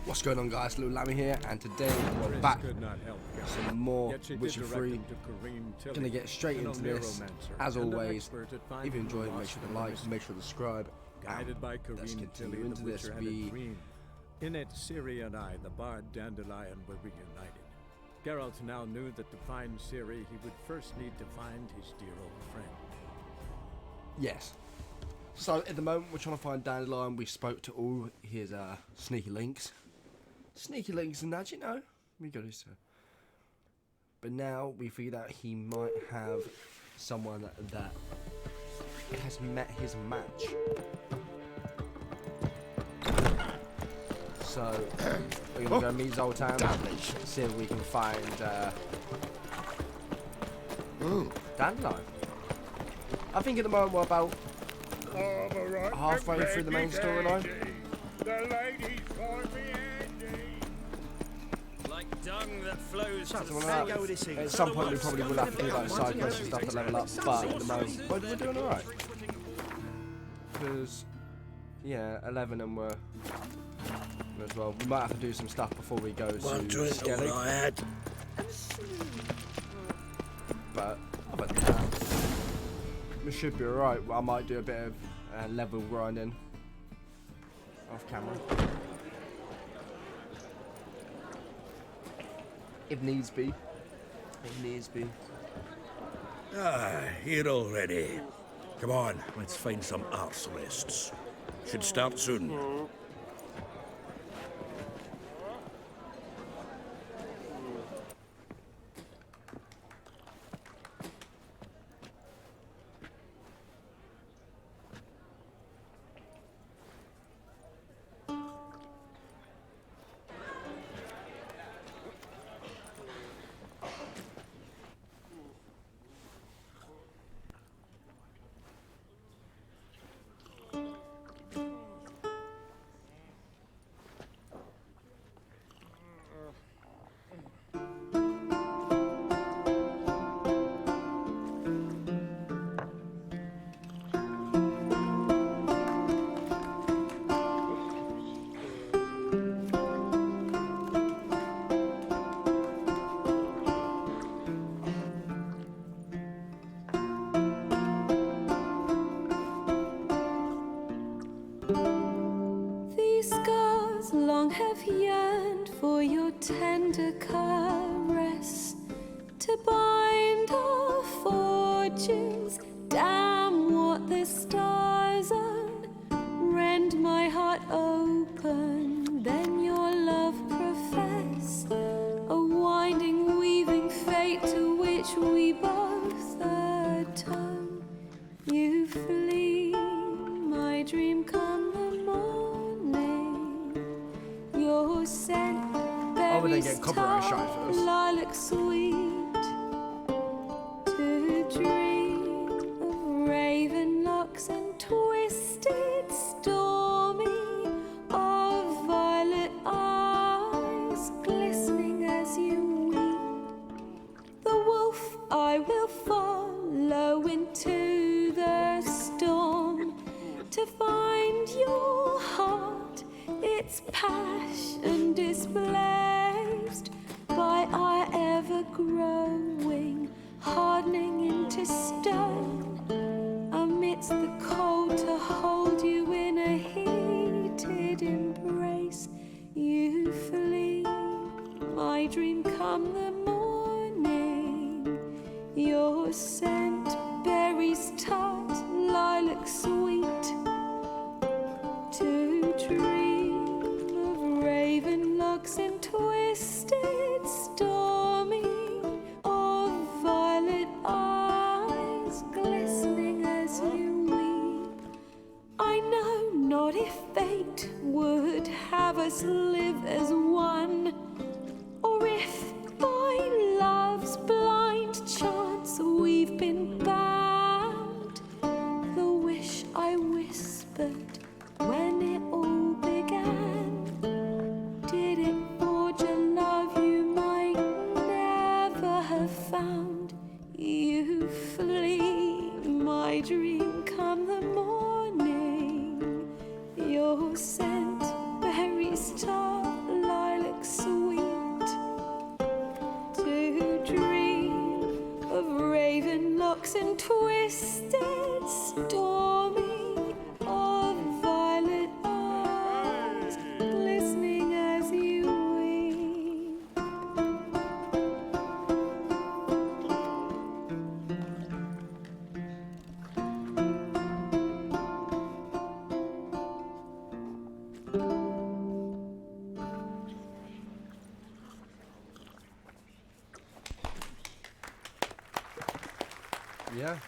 What's going on, guys? Little Lammy here, and today we're back with some more Witcher 3. Gonna get straight into this. As always, if you enjoy it, make sure to like, make sure to subscribe. Let's continue into this. In it, Ciri and I, the bard Dandelion, were reunited. Geralt now knew that to find Ciri, he would first need to find his dear old friend. Yes. So at the moment, we're trying to find Dandelion. We spoke to all his sneaky links. Sneaky links and that, you know. We got his. But now we figured out he might have someone that has met his match. So we're gonna go meet his old town, see if we can find Dandelion. I think at the moment we're about halfway through the main storyline. The ladies find me handy. Like dung that flows At some point we probably will have to do like side quests and stuff to level up, but at the moment we're doing alright. Because, yeah, 11 and we're as well. We might have to do some stuff before we go to Skelly. But other than that, we should be alright. I might do a bit of level grinding off camera. If needs be. If needs be. Ah, here already. Come on, let's find some arse rests. Should start soon. Long have yearned for your tender caress to bind our fortunes. Damn what the stars own. Rend my heart open, then your love profess. A winding, weaving fate to which we both atone. You flee, my dream come the morning. Your scent berries tall, lilac sweet. To dream of raven locks and twisted stormy, of violet eyes glistening as you weep. The wolf I will follow into the storm to find your heart, its passion displaced by our ever-growing, hardening into stone. Amidst the cold to hold you in a heated embrace, you flee, my dream come the morning. Your scent berries tart, lilac sweet. To dream of raven locks and twisted stormy, of violet eyes glistening as you weep. I know not if fate would have us live as one, or if by love's blind chance we've been bound. The wish I whispered when it all began, did it forge a love you might never have found? You flee, my dream come the morning. Your scent berries tart, sweet to dream of raven locks and twisted stormy of violet eyes glistening as you weep. Yeah.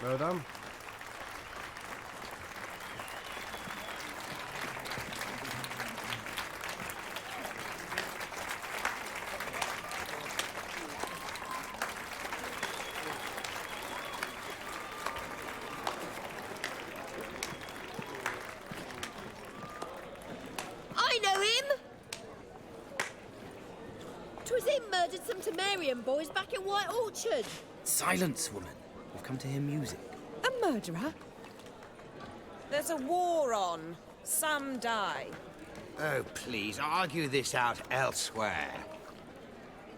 Well done. I know him! 'Twas him murdered some Temerian boys back in White Orchard. Silence, woman. We've come to hear music. A murderer? There's a war on. Some die. Oh, please, argue this out elsewhere.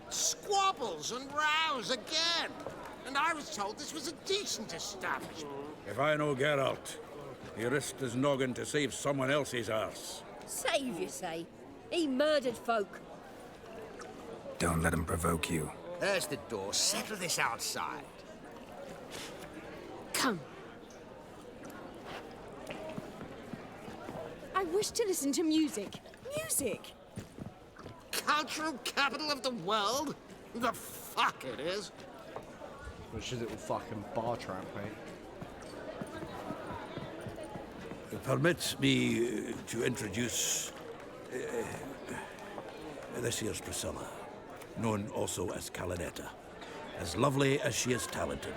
Squabbles and rows again. And I was told this was a decent establishment. If I know Geralt, he risked his noggin to save someone else's arse. Save, you say? He murdered folk. Don't let him provoke you. There's the door. Settle this outside. Come. I wish to listen to music. Music! Cultural capital of the world? The fuck it is. Which is a little fucking bar tramp, mate. Permit me to introduce this here's Priscilla, known also as Calinetta. As lovely as she is talented.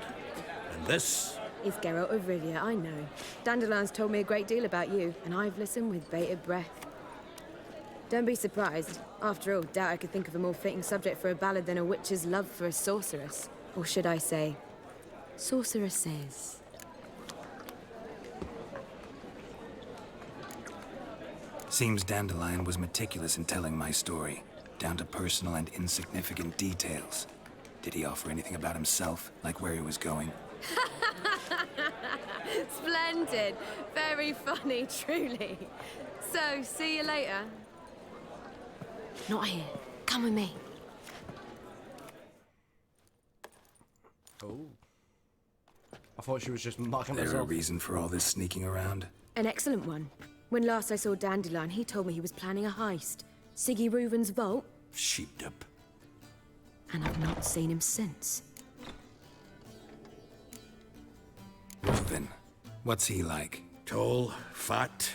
And this It's Geralt of Rivia, I know. Dandelion's told me a great deal about you, and I've listened with bated breath. Don't be surprised. After all, doubt I could think of a more fitting subject for a ballad than a witch's love for a sorceress. Or should I say, sorceresses. Seems Dandelion was meticulous in telling my story, down to personal and insignificant details. Did he offer anything about himself, like where he was going? Splendid. Very funny, truly. So, see you later. Not here. Come with me. Oh. I thought she was just mucking There a herself. reason for all this sneaking around? An excellent one. When last I saw Dandelion, he told me he was planning a heist. Siggy Reuven's vault, sheepdip. and I've not seen him since. Reuven. What's he like? Tall, fat,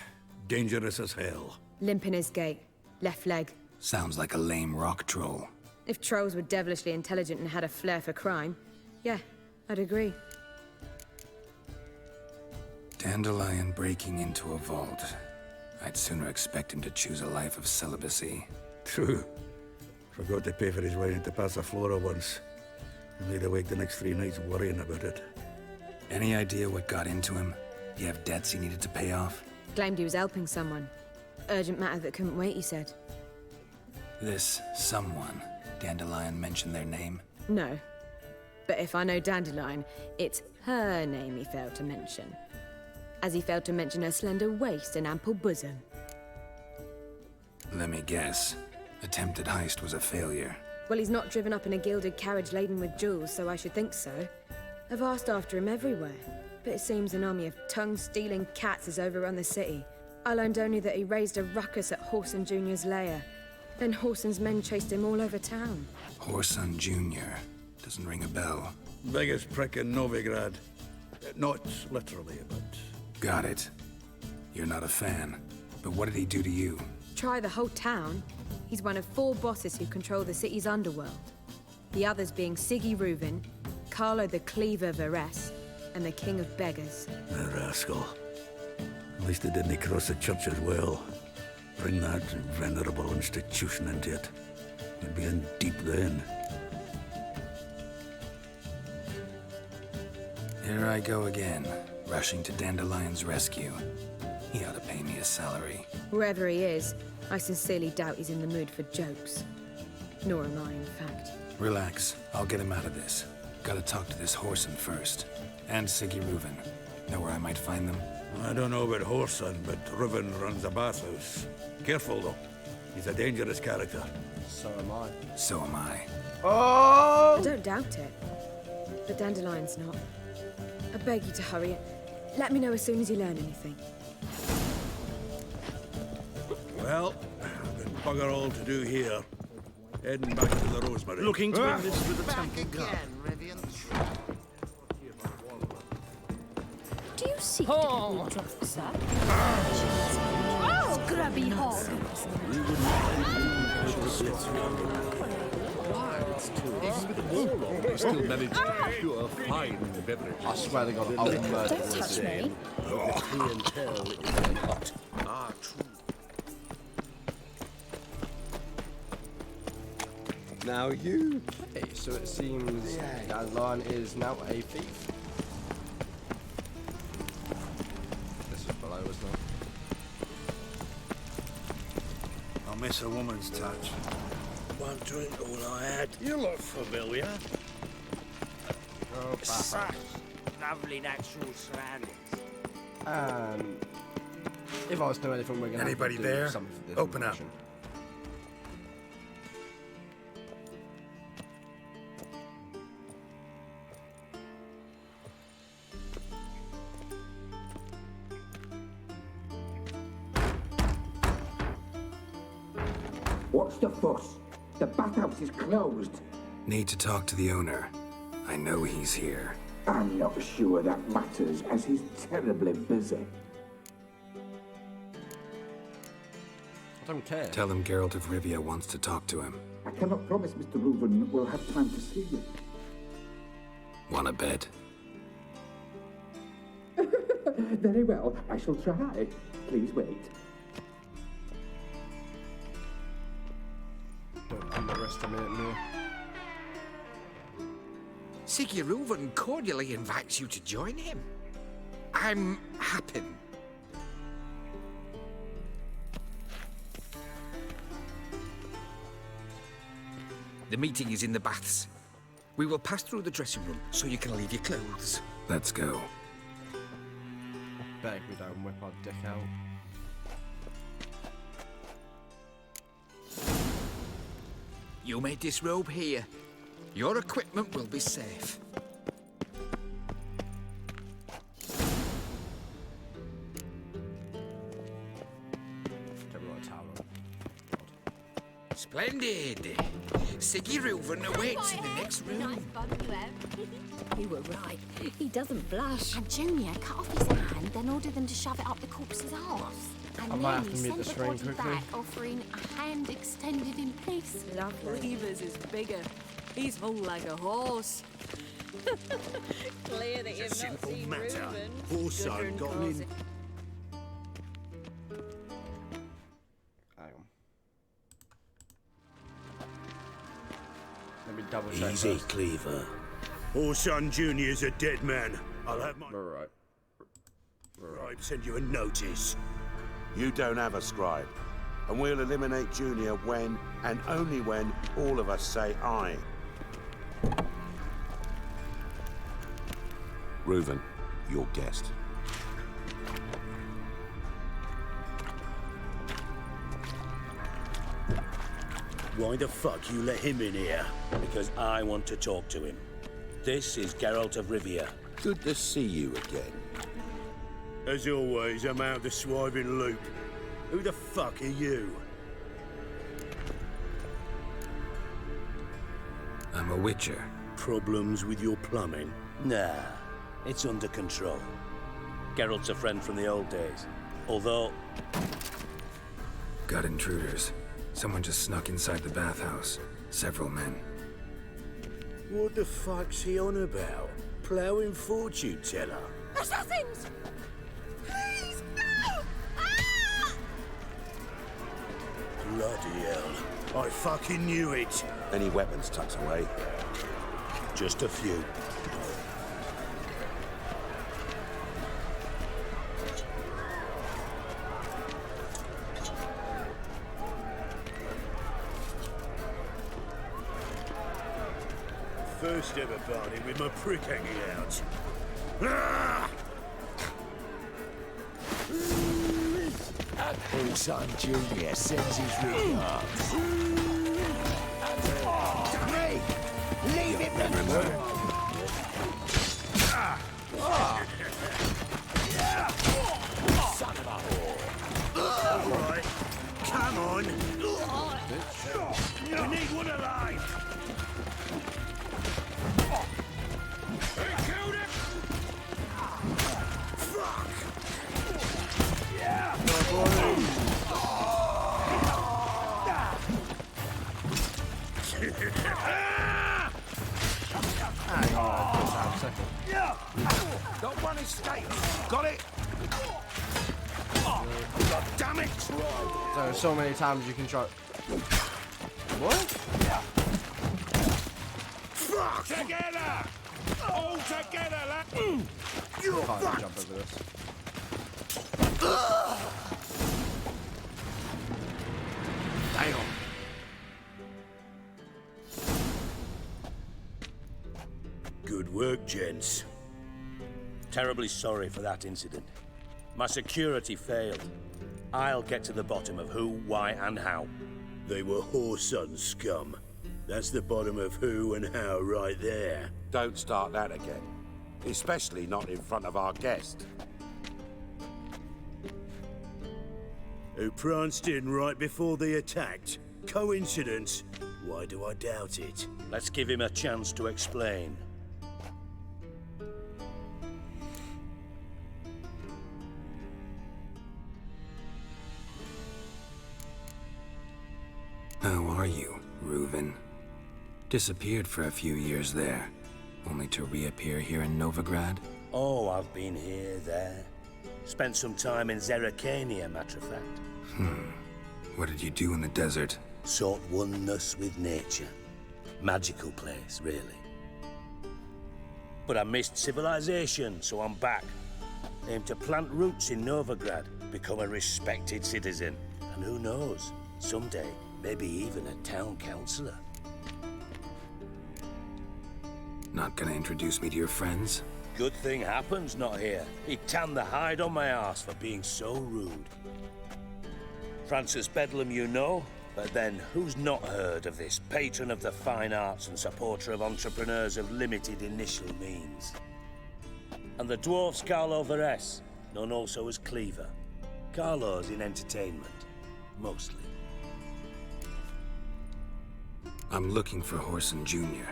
dangerous as hell. Limp in his gait. Left leg. Sounds like a lame rock troll. If trolls were devilishly intelligent and had a flair for crime, yeah, I'd agree. Dandelion breaking into a vault. I'd sooner expect him to choose a life of celibacy. True. Forgot to pay for his wine to Passiflora once. And laid awake the next 3 nights worrying about it. Any idea what got into him? You have debts he needed to pay off? Claimed he was helping someone. Urgent matter that couldn't wait, he said. This someone, Dandelion mentioned their name? No. But if I know Dandelion, it's her name he failed to mention. As he failed to mention her slender waist and ample bosom. Let me guess. Attempted heist was a failure. Well, he's not driven up in a gilded carriage laden with jewels, so I should think so. I've asked after him everywhere, but it seems an army of tongue-stealing cats has overrun the city. I learned only that he raised a ruckus at Whoreson Jr.'s lair. Then Whoreson's men chased him all over town. Whoreson Jr. Doesn't ring a bell. Biggest prick in Novigrad. Not literally, but... Got it. You're not a fan. But what did he do to you? Try the whole town. He's one of 4 bosses who control the city's underworld. The others being Siggy Reuven, Carlo the Cleaver Varese, and the King of Beggars. The rascal. At least he didn't cross the church as well. Bring that venerable institution into it. We'd be in deep then. Here I go again, rushing to Dandelion's rescue. He ought to pay me a salary. Wherever he is, I sincerely doubt he's in the mood for jokes. Nor am I, in fact. Relax. I'll get him out of this. Gotta talk to this Whoreson first. And Siggy Reuven. Know where I might find them? I don't know about Whoreson, but Reuven runs a bathhouse. Careful, though. He's a dangerous character. So am I. So am I. Oh! I don't doubt it. But Dandelion's not. I beg you to hurry it. Let me know as soon as you learn anything. Well, I've got bugger all to do here. Heading back to the Rosemary. Looking to win this with the Back Temple Guard. again, Rivian. Do you seek to withdraw, sir? Oh, grubby hog! We still managed to procure fine beverage. I swear to God, I will murder Don't touch me. The clientele is hot. Ah, true. Now you. Okay, so it seems Dandelion is now a thief. This is below, isn't it? I'll miss a woman's touch. One drink all I had. You look familiar. Oh, Such lovely natural surroundings. If I was to know anything, we're going to Anybody have to do there? something for this Open up. information. What's the fuss? The bathhouse is closed. Need to talk to the owner. I know he's here. I'm not sure that matters, as he's terribly busy. I don't care. Tell him Geralt of Rivia wants to talk to him. I cannot promise Mr. Reuven will have time to see you. Wanna bet? Very well, I shall try. Please wait. Don't underestimate me. Siggy Reuven cordially invites you to join him. I'm happy. The meeting is in the baths. We will pass through the dressing room so you can leave your clothes. Let's go. Beg we don't whip our dick out. You may disrobe here. Your equipment will be safe. Don't want a towel on. Splendid. Siggy Reuven awaits in the next room. You were right. He doesn't blush. And Junior cut off his hand, then ordered them to shove it up the corpse's arse. And I might have to then he mute the sent the stream body quickly. back, offering a hand extended in peace. Lovely. Levers is bigger. He's full like a horse. Clear that you've not seen Reuven. Whoreson got in. Hang on. Let me double check. Easy, first. Cleaver. Whoreson Jr.'s a dead man. I'll have my Right. scribe send you a notice. You don't have a scribe. And we'll eliminate Junior when, and only when, all of us say aye. Reuven, your guest. Why the fuck you let him in here? Because I want to talk to him. This is Geralt of Rivia. Good to see you again. As always, I'm out of the swiving loop. Who the fuck are you? I'm a witcher. Problems with your plumbing? Nah, it's under control. Geralt's a friend from the old days. Although, Got intruders. Someone just snuck inside the bathhouse. Several men. what the fuck's he on about? Ploughing fortune teller? Assassins! Please, no! Ah! Bloody hell. I fucking knew it. Any weapons tucked away? Just a few. first ever party with my prick hanging out. Ah! Son Junior sends his regards. Hey! Leave it, remember? Son of a whore. All right, come on. We need one alive. They killed him. Fuck. Hang on, just have a second. Got one escape. Got it. God damn it! So many times you can try. What? Fuck! Together! All together, lad! You Can't fuck! jump over this. Damn! Good work, gents. Terribly sorry for that incident. My security failed. I'll get to the bottom of who, why, and how. They were whoreson scum. That's the bottom of who and how right there. Don't start that again. Especially not in front of our guest. Who pranced in right before they attacked. Coincidence? Why do I doubt it? Let's give him a chance to explain. How are you, Reuven? Disappeared for a few years there, only to reappear here in Novigrad? Oh, I've been here, there. Spent some time in Zerrikania, matter of fact. What did you do in the desert? Sought oneness with nature. Magical place, really. But I missed civilization, so I'm back. Aim to plant roots in Novigrad, become a respected citizen. And who knows, someday, maybe even a town councillor. Not gonna introduce me to your friends? Good thing happens not here. He tanned the hide on my arse for being so rude. Francis Bedlam you know, but then who's not heard of this patron of the fine arts and supporter of entrepreneurs of limited initial means? And the dwarf's Carlo Veres, known also as Cleaver. Carlo's in entertainment, mostly. I'm looking for Whoreson Jr.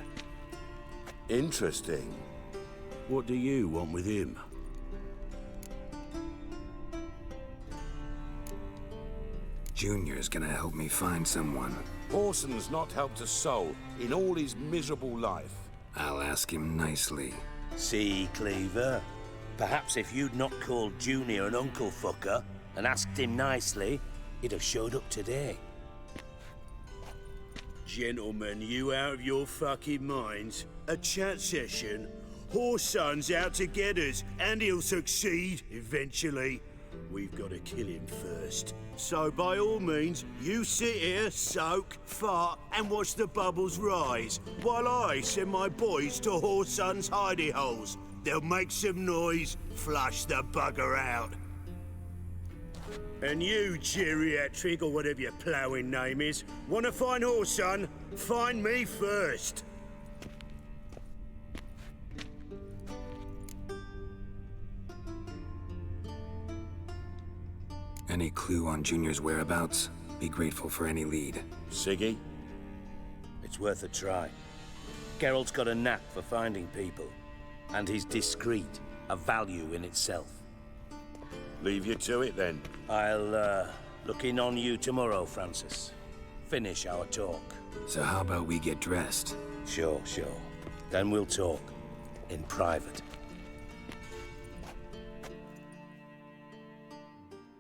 Interesting. What do you want with him? Junior's gonna help me find someone. Orson's not helped a soul in all his miserable life. I'll ask him nicely. See, Cleaver? Perhaps if you'd not called Junior an uncle fucker and asked him nicely, he'd have showed up today. Gentlemen, you out of your fucking minds? A chat session? Whoreson's out to get us, and he'll succeed, eventually. We've got to kill him first. So by all means, you sit here, soak, fart, and watch the bubbles rise, while I send my boys to Whoreson's hidey holes. They'll make some noise, flush the bugger out. And you, geriatric, or whatever your ploughing name is, want to find Whoreson? Find me first. Any clue on Junior's whereabouts? Be grateful for any lead. Siggy? It's worth a try. Geralt's got a knack for finding people. And he's discreet, a value in itself. Leave you to it then. I'll, look in on you tomorrow, Francis. Finish our talk. So how about we get dressed? Sure. Then we'll talk. In private.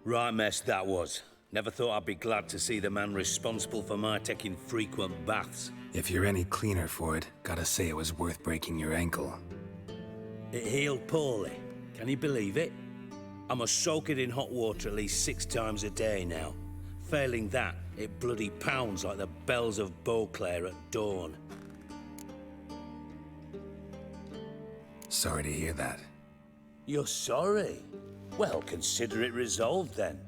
Right mess that was. Never thought I'd be glad to see the man responsible for my taking frequent baths. If you're any cleaner for it, gotta say it was worth breaking your ankle. It healed poorly. Can you believe it? I must soak it in hot water at least 6 times a day now. Failing that, it bloody pounds like the bells of Beauclair at dawn. Sorry to hear that. You're sorry? Well, consider it resolved then.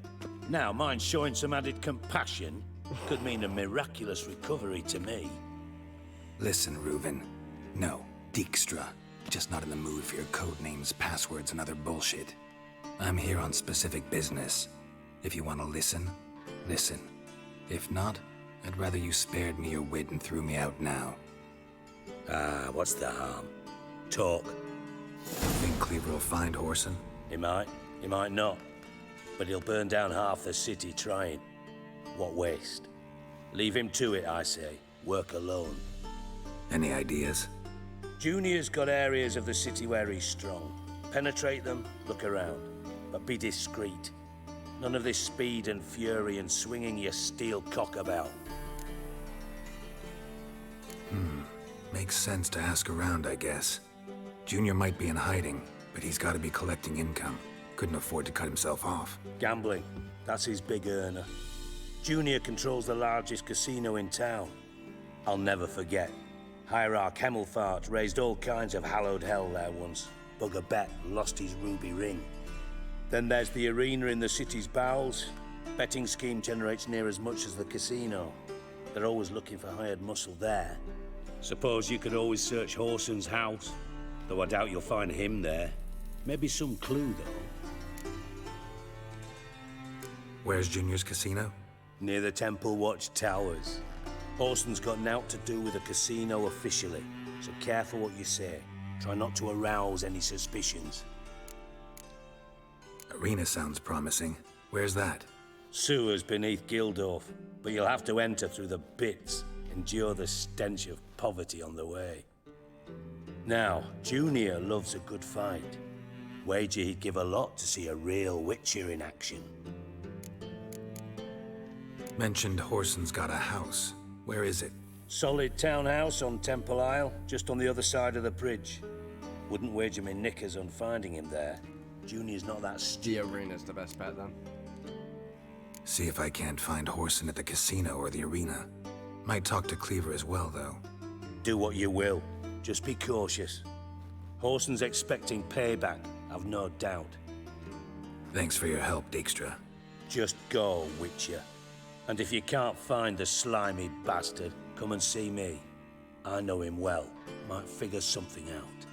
Now, mind showing some added compassion could mean a miraculous recovery to me. Listen, Reuven. No, Dijkstra. Just not in the mood for your code names, passwords, and other bullshit. I'm here on specific business. If you want to listen, listen. If not, I'd rather you spared me your wit and threw me out now. Ah, what's the harm? Talk. Think Cleaver will find Whoreson? He might not. But he'll burn down half the city trying. What waste? Leave him to it, I say. Work alone. Any ideas? Junior's got areas of the city where he's strong. Penetrate them, look around. But be discreet. None of this speed and fury and swinging your steel cock about. Makes sense to ask around, I guess. Junior might be in hiding, but he's got to be collecting income. Couldn't afford to cut himself off. Gambling. That's his big earner. Junior controls the largest casino in town. I'll never forget. Hierarch Hemmelfart raised all kinds of hallowed hell there once. Bugger Bet lost his ruby ring. Then there's the arena in the city's bowels. Betting scheme generates near as much as the casino. They're always looking for hired muscle there. Suppose you could always search Whoreson's house. Though I doubt you'll find him there. Maybe some clue, though. Where's Junior's casino? Near the Temple Watch Towers. Whoreson's got nought to do with the casino officially, so careful what you say. Try not to arouse any suspicions. Arena sounds promising. Where's that? Sewers beneath Gildorf, but you'll have to enter through the bits, endure the stench of poverty on the way. Now, Junior loves a good fight. Wager he'd give a lot to see a real Witcher in action. Mentioned Whoreson's got a house. Where is it? Solid townhouse on Temple Isle, just on the other side of the bridge. Wouldn't wager me knickers on finding him there. Junior's not that The arena's the best bet then. See if I can't find Whoreson at the casino or the arena. Might talk to Cleaver as well, though. Do what you will. Just be cautious. Whoreson's expecting payback, I've no doubt. Thanks for your help, Dijkstra. Just go, Witcher. And if you can't find the slimy bastard, come and see me. I know him well. Might figure something out.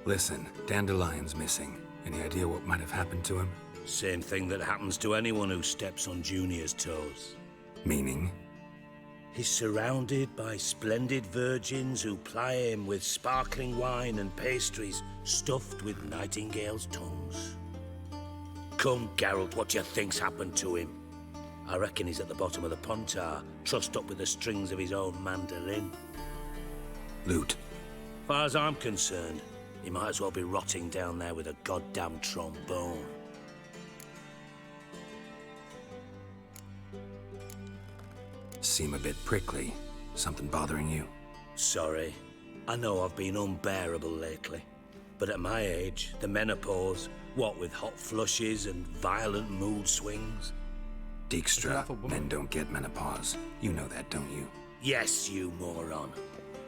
Listen, Dandelion's missing. Any idea what might have happened to him? Same thing that happens to anyone who steps on Junior's toes. Meaning? He's surrounded by splendid virgins who ply him with sparkling wine and pastries stuffed with nightingales' tongues. Come, Geralt, what do you think's happened to him? I reckon he's at the bottom of the Pontar, trussed up with the strings of his own mandolin. Loot. Far as I'm concerned, he might as well be rotting down there with a goddamn trombone. Seem a bit prickly. Something bothering you? Sorry. I know I've been unbearable lately. But at my age, the menopause, what with hot flushes and violent mood swings? Dijkstra, men don't get menopause. You know that, don't you? Yes, you moron.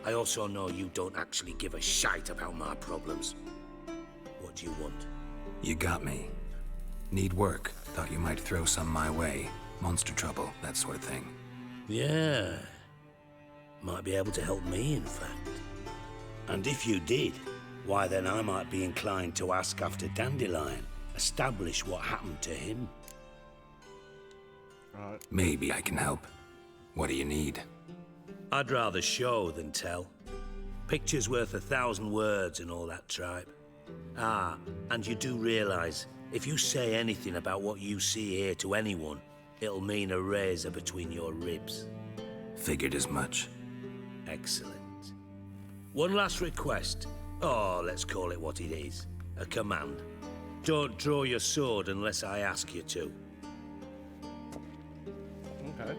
I also know you don't actually give a shite about my problems. What do you want? You got me. Need work. Thought you might throw some my way. Monster trouble, that sort of thing. Yeah. Might be able to help me, in fact. And if you did, why then I might be inclined to ask after Dandelion. Establish what happened to him. Right. Maybe I can help. What do you need? I'd rather show than tell. Picture's worth 1,000 words and all that tripe. Ah, and you do realize, if you say anything about what you see here to anyone, it'll mean a razor between your ribs. Figured as much. Excellent. One last request. Oh, let's call it what it is. A command. Don't draw your sword unless I ask you to. Okay.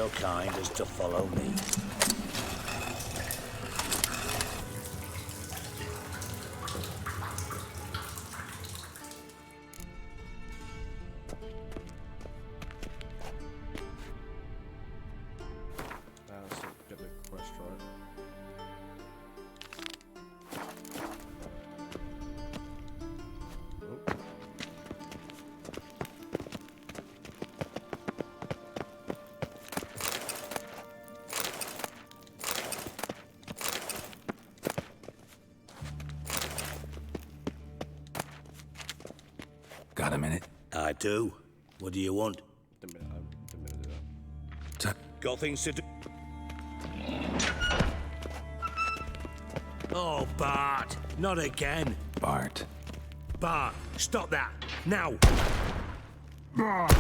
so kind as to follow me. Let's get the quest right. Got a minute? I do. What do you want? Didn't mean to do that. Got things to do. Oh, Bart. Not again. Bart. Bart, stop that. Now. Bart,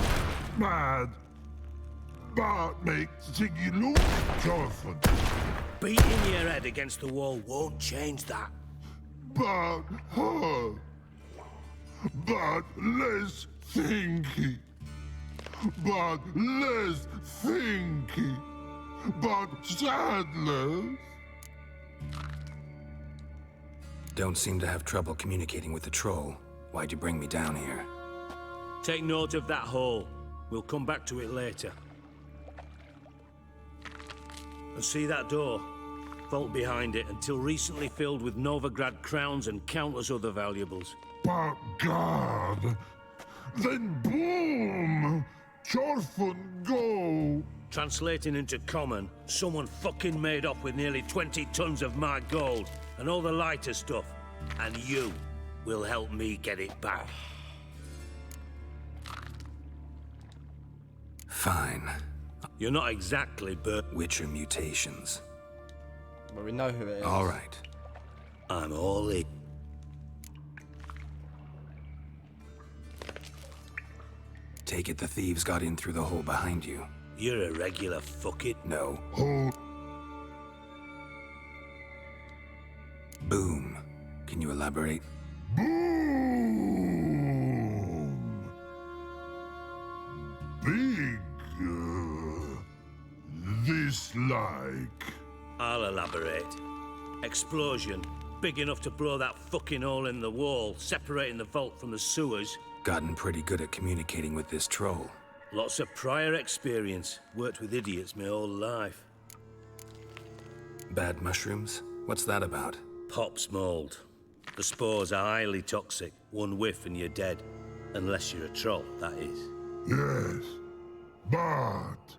mad. Bart makes Ziggy look Jonathan. Beating your head against the wall won't change that. Bart, her. Bart, less thinky. Bart, less thinky. Bart, sadless. Don't seem to have trouble communicating with the troll. Why'd you bring me down here? Take note of that hole. We'll come back to it later. And see that door? Vault behind it, until recently filled with Novigrad crowns and countless other valuables. But God, then boom! Chorfun go! Translating into common, someone fucking made off with nearly 20 tons of my gold and all the lighter stuff. And you will help me get it back. Fine. You're not exactly Witcher mutations. Well, we know who it is. All right. I'm all in. Take it the thieves got in through the hole behind you. You're a regular fucking... No. Hole. Boom. Can you elaborate? Boom! Big. This like. I'll elaborate. Explosion. Big enough to blow that fucking hole in the wall, separating the vault from the sewers. Gotten pretty good at communicating with this troll. Lots of prior experience. Worked with idiots my whole life. Bad mushrooms? What's that about? Pops mold. The spores are highly toxic. One whiff and you're dead. Unless you're a troll, that is. Yes. Bart.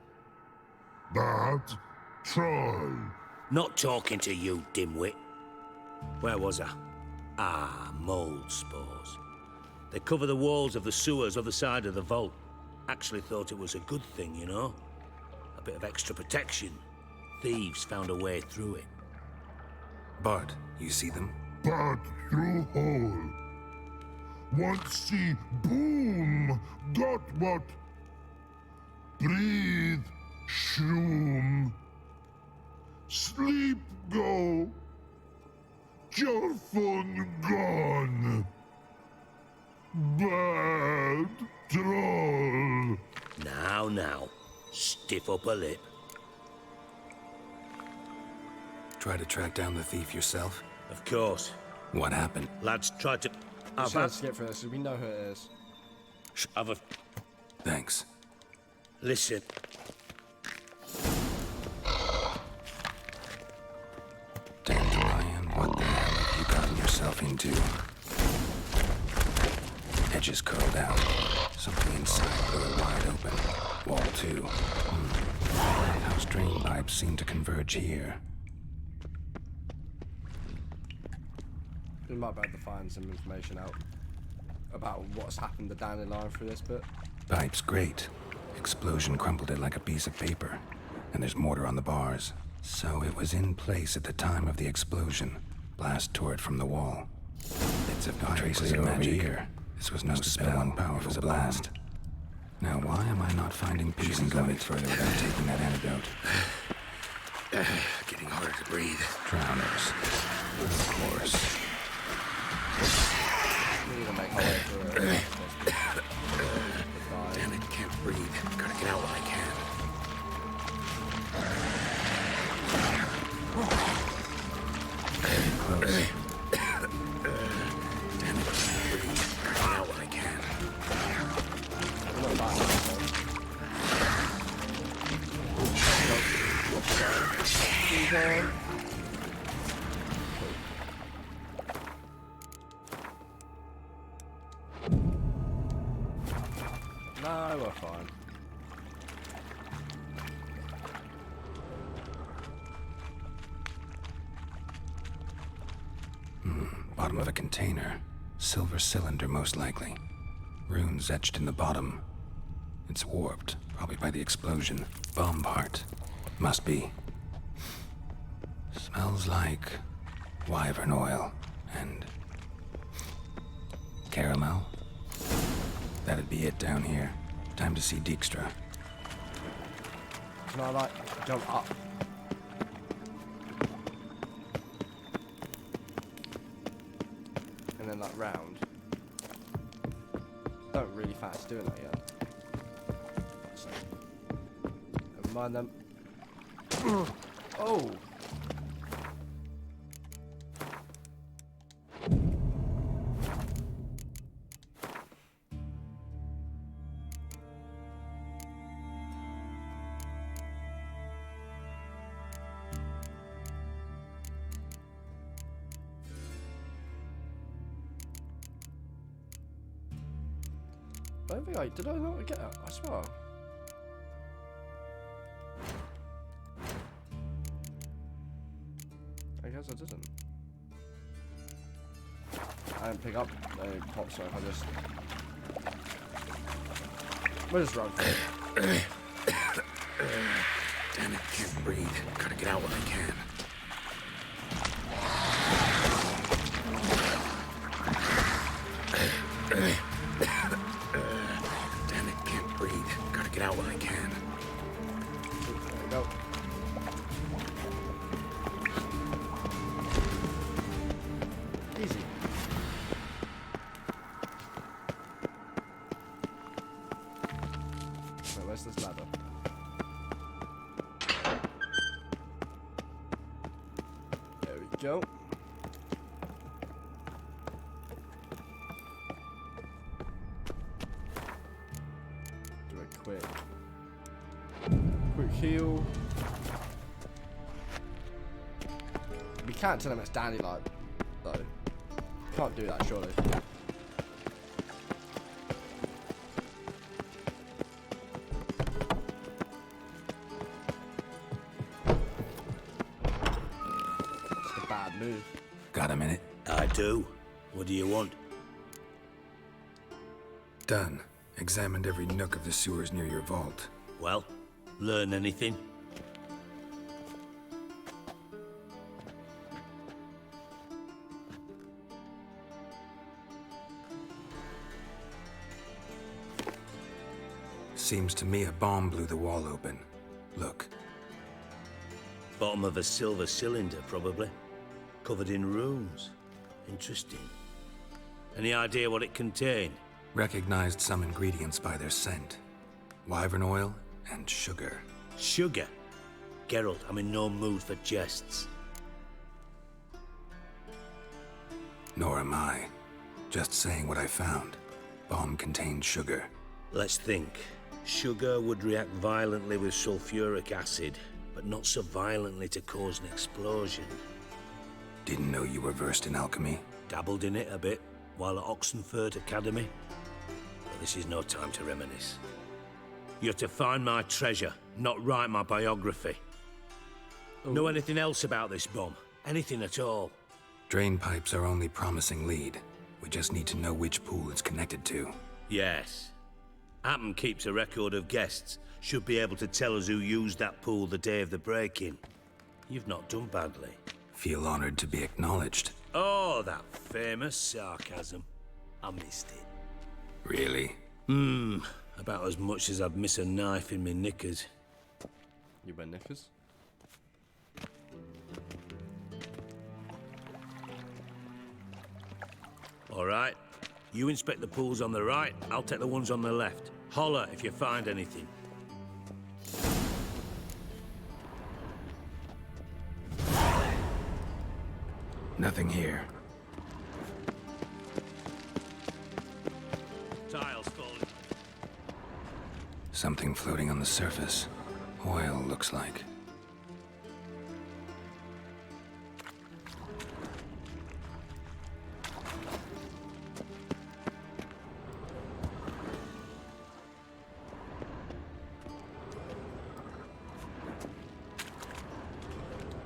Bart. Troll. Not talking to you, dimwit. Where was I? Ah, mold spores. They cover the walls of the sewers other side of the vault. Actually thought it was a good thing, you know? A bit of extra protection. Thieves found a way through it. Bart, you see them? Bart through hole. Want see boom. Got what? Breathe. Shroom. Sleep go. Your phone gone. Bad troll. Now. Stiff upper lip. Try to track down the thief yourself? Of course. What happened? Lads tried to... Let's get through this, we know who it is. Thanks. Listen. Dandelion, what the hell have you gotten yourself into? Edges curled out. Something inside blew wide open. Wall 2. House drain pipes seem to converge here. We might be able to find some information out about what's happened to Dandelion through this bit. Pipes, great. Explosion crumpled it like a piece of paper. And there's mortar on the bars. So it was in place at the time of the explosion. Blast tore it from the wall. Bits of traces of magic here. This was no spell, one powerful blast. Now why am I not finding peace and going further without taking that antidote? Getting harder to breathe. Drowners. Of course. Damn it, can't breathe. Gotta get out while I can. these on. No, we're fine. Bottom of a container. Silver cylinder, most likely. Runes etched in the bottom. It's warped, probably by the explosion. Bomb part. Must be. Smells like wyvern oil and caramel. That'd be it down here. Time to see Dijkstra. Can I, like, jump up? And then, like, round? Don't really fancy doing that yet. So, never mind them. Oh! I don't think did I not get it? I swear. I guess I didn't. I didn't pick up the pop, so I just... We'll just run for it. Damn it, can't breathe. Gotta get out when I can. Damn it, can't breathe. Gotta get out when I can. There we go. Easy. Wait, where's this ladder? There we go. Do a quick heal. We can't tell him it's Dandelion, though. Can't do that, surely. It's a bad move. Got a minute? I do. What do you want? Done. Examined every nook of the sewers near your vault. Well, learn anything? Seems to me a bomb blew the wall open. Look. Bottom of a silver cylinder, probably. Covered in runes. Interesting. Any idea what it contained? Recognized some ingredients by their scent. Wyvern oil and sugar. Sugar? Geralt, I'm in no mood for jests. Nor am I. Just saying what I found. Bomb contained sugar. Let's think. Sugar would react violently with sulfuric acid, but not so violently to cause an explosion. Didn't know you were versed in alchemy. Dabbled in it a bit, while at Oxenford Academy. But this is no time to reminisce. You're to find my treasure, not write my biography. Ooh. Know anything else about this bomb? Anything at all? Drain pipes are only promising lead. We just need to know which pool it's connected to. Yes. Appen keeps a record of guests. Should be able to tell us who used that pool the day of the break-in. You've not done badly. Feel honored to be acknowledged. Oh, that famous sarcasm. I missed it. Really? About as much as I'd miss a knife in me knickers. You wear knickers? All right. You inspect the pools on the right, I'll take the ones on the left. Holler if you find anything. Nothing here. Tiles falling. Something floating on the surface. Oil, looks like.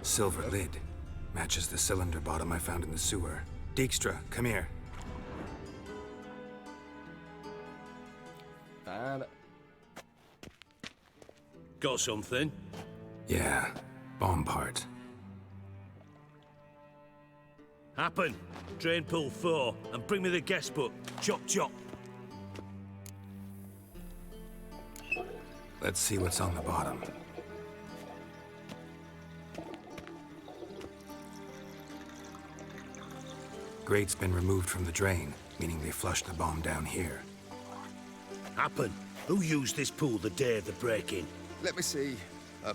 Silver lid. Matches the cylinder bottom I found in the sewer. Dijkstra, come here. Found it. Got something? Yeah, bomb part. Happen. Drain pool 4, and bring me the guest book. Chop chop. Let's see what's on the bottom. Grate's been removed from the drain, meaning they flushed the bomb down here. Happen. Who used this pool the day of the break-in? Let me see.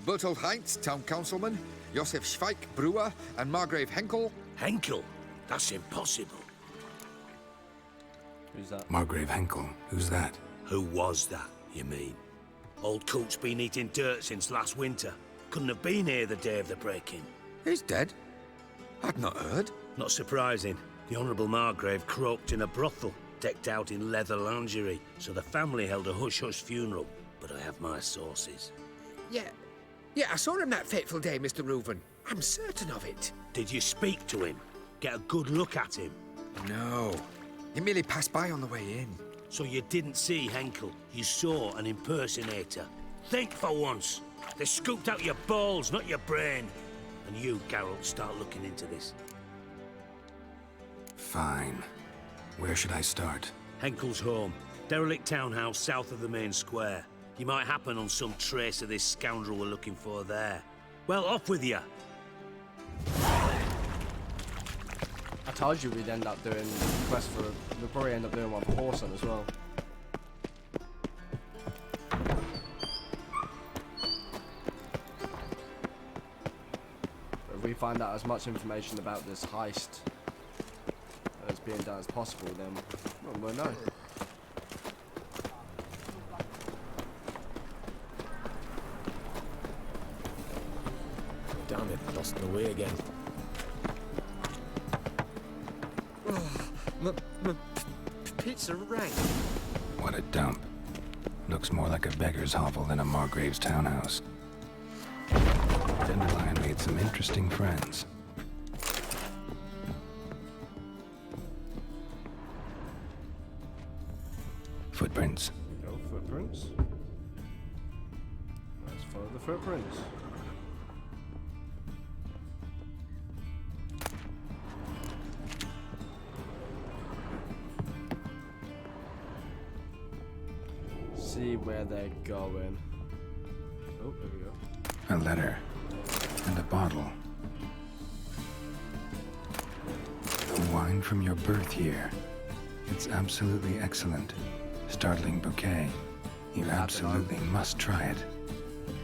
Bertold Heinz, town councilman, Josef Schweik, brewer, and Margrave Henkel. Henkel? That's impossible. Who's that? Margrave Henkel. Who's that? Who was that, you mean? Old Coot's been eating dirt since last winter. Couldn't have been here the day of the break-in. He's dead? I'd not heard. Not surprising. The Honourable Margrave croaked in a brothel, decked out in leather lingerie, so the family held a hush-hush funeral. But I have my sources. Yeah, I saw him that fateful day, Mr. Reuven. I'm certain of it. Did you speak to him? Get a good look at him? No. He merely passed by on the way in. So you didn't see Henkel. You saw an impersonator. Think for once. They scooped out your balls, not your brain. And you, Geralt, start looking into this. Fine. Where should I start? Henkel's home. Derelict townhouse south of the main square. You might happen on some trace of this scoundrel we're looking for there. Well, off with you. I told you we'd end up doing the quest for... We'll probably end up doing one for Horson as well. But if we find out as much information about this heist as being done as possible, then well, we'll know. Damn it, lost the way again. My pizza rang. What a dump. Looks more like a beggar's hovel than a Margrave's townhouse. Dandelion made some interesting friends. Footprints. Go footprints. Let's follow the footprints. See where they're going. Oh, there we go. A letter. And a bottle. The wine from your birth year. It's absolutely excellent. Startling bouquet. You absolutely must try it.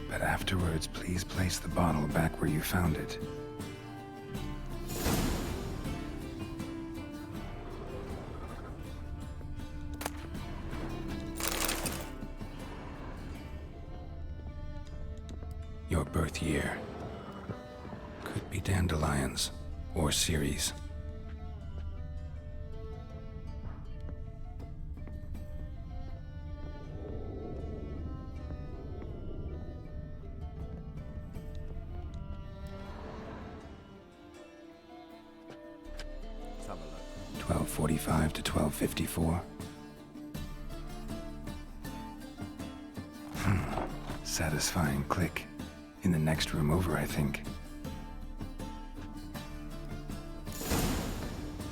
But afterwards, please place the bottle back where you found it. Your birth year. Could be dandelions or Ceres. Let's have a look. 1245 to 1254. Satisfying click. In the next room over, I think.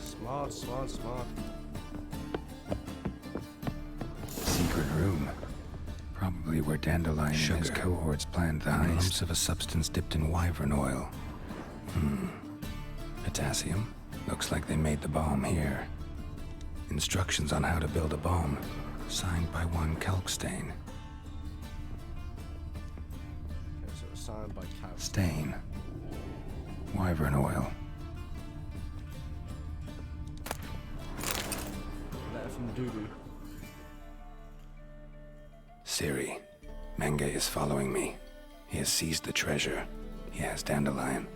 Smart, smart, smart. Secret room. Probably where Dandelion and his cohorts planned the heist. Lumps of a substance dipped in wyvern oil. Potassium. Looks like they made the bomb here. Instructions on how to build a bomb. Signed by one Kalkstain. Okay, so it's signed by Cal. Stain. Wyvern oil. Letter from Doodoo. Ciri. Menge is following me. He has seized the treasure. He has Dandelion.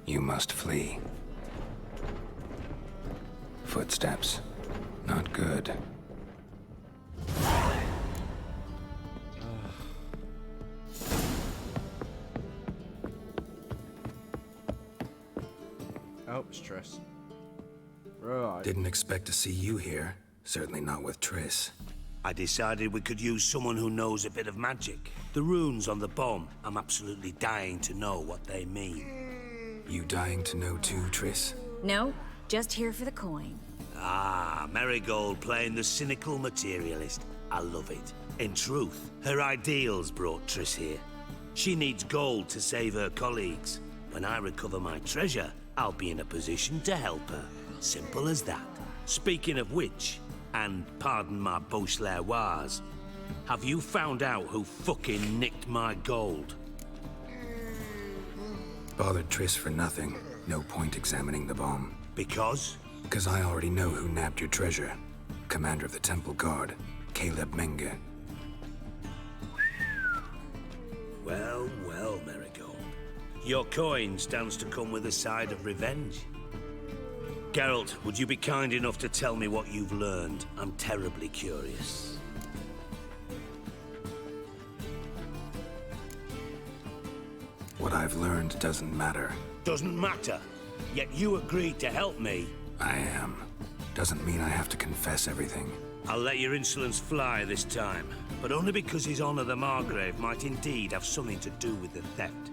You must flee. Footsteps. Not good. Oh, it's Triss. Right. Didn't expect to see you here. Certainly not with Triss. I decided we could use someone who knows a bit of magic. The runes on the bomb, I'm absolutely dying to know what they mean. You dying to know too, Triss? No, just here for the coin. Ah, Marigold playing the cynical materialist. I love it. In truth, her ideals brought Triss here. She needs gold to save her colleagues. When I recover my treasure, I'll be in a position to help her. Simple as that. Speaking of which, and pardon my Beauclervois, have you found out who fucking nicked my gold? Bothered Triss for nothing. No point examining the bomb. Because? Because I already know who nabbed your treasure. Commander of the Temple Guard, Caleb Menge. Well, well, Marigold. Your coin stands to come with a side of revenge. Geralt, would you be kind enough to tell me what you've learned? I'm terribly curious. What I've learned doesn't matter. Doesn't matter? Yet you agreed to help me. I am. Doesn't mean I have to confess everything. I'll let your insolence fly this time, but only because His Honor the Margrave might indeed have something to do with the theft.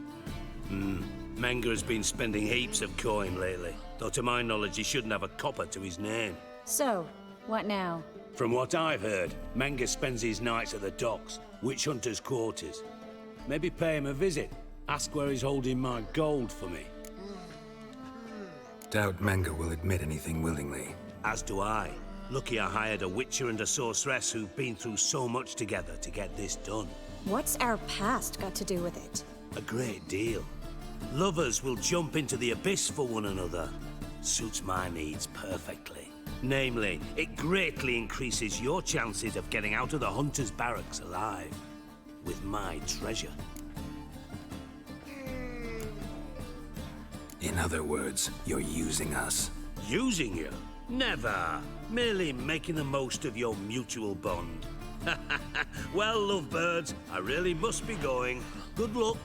Menge has been spending heaps of coin lately, though to my knowledge he shouldn't have a copper to his name. So, what now? From what I've heard, Menge spends his nights at the docks, witch hunters' quarters. Maybe pay him a visit. Ask where he's holding my gold for me. Doubt Menge will admit anything willingly. As do I. Lucky I hired a witcher and a sorceress who've been through so much together to get this done. What's our past got to do with it? A great deal. Lovers will jump into the abyss for one another. Suits my needs perfectly. Namely, it greatly increases your chances of getting out of the hunter's barracks alive. With my treasure. In other words, you're using us. Using you? Never. Merely making the most of your mutual bond. Well, lovebirds, I really must be going. Good luck.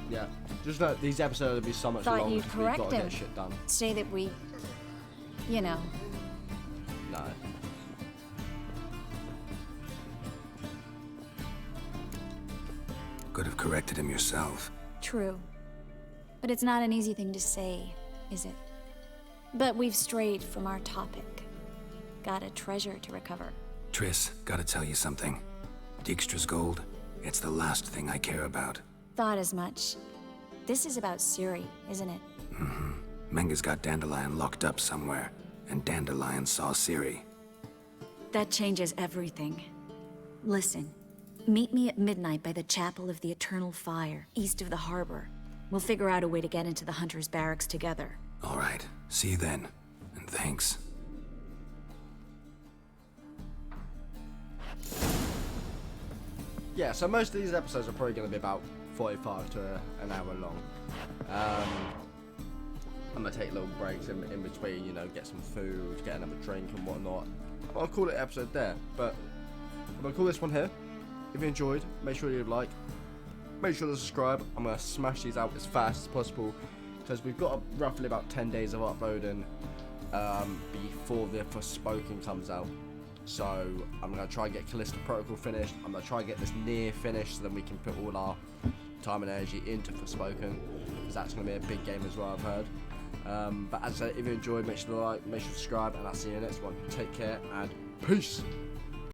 Yeah, just know these episodes will be so much Thought longer you'd because we've correct got to him. get shit done. Say that we, you know. No. Could have corrected him yourself. True. But it's not an easy thing to say, is it? But we've strayed from our topic. Got a treasure to recover. Triss, gotta tell you something. Dijkstra's gold, it's the last thing I care about. Thought as much. This is about Ciri, isn't it? Menge's got Dandelion locked up somewhere, and Dandelion saw Ciri. That changes everything. Listen, meet me at midnight by the Chapel of the Eternal Fire, east of the harbor. We'll figure out a way to get into the Hunter's barracks together. All right, see you then, and thanks. Yeah, so most of these episodes are probably going to be about 45 to an hour long. I'm going to take little breaks in between, you know, get some food, get another drink and whatnot. I'll call it episode there, but I'm going to call this one here. If you enjoyed, make sure you like, make sure to subscribe. I'm going to smash these out as fast as possible because we've got roughly about 10 days of uploading before the Forspoken comes out. So I'm going to try and get Callisto Protocol finished. I'm going to try and get this near finished so then we can put all our time and energy into Forspoken, because that's going to be a big game as well, I've heard. But as I said, if you enjoyed, make sure to like, make sure to subscribe, and I'll see you in the next one. Take care and peace.